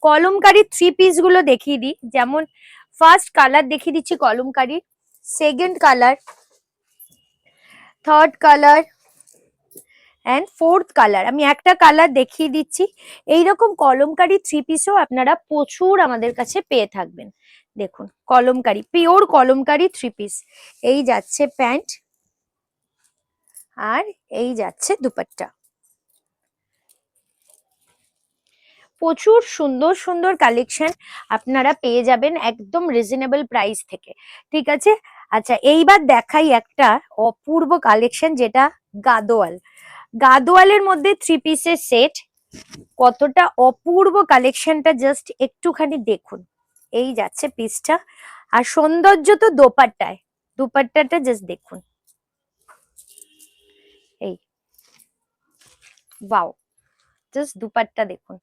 Kalamkari 3 piece গুলো দেখিয়ে দিই। যেমন ফার্স্ট কালার দেখিয়ে দিচ্ছি Kalamkari, second colour, third colour and fourth colour. আমি একটা কালার দেখিয়ে দিচ্ছি। এইরকম কলমকারি 3 পিসও আপনারা প্রচুর আমাদের কাছে পেয়ে থাকবেন। দেখুন কলমকারি, পিওর কলমকারি 3 পিস। এই যাচ্ছে প্যান্ট আর এই যাচ্ছে দুপাট্টা। প্রচুর সুন্দর সুন্দর কালেকশন আপনারা পেয়ে যাবেন একদম রিজনেবল প্রাইস থেকে, ঠিক আছে। আচ্ছা, এইবার দেখাই একটা অপূর্ব কালেকশন, যেটা গাদোয়াল। গাদোয়ালের মধ্যে 3 পিসের সেট। কতটা অপূর্ব কালেকশনটা জাস্ট একটুখানি দেখুন। এই যাচ্ছে পিসটা, আর সৌন্দর্য তো দোপাট্টায়। দুপাট্টাটা জাস্ট দেখুন, এই ওয়াও, জাস্ট দুপাট্টা দেখুন।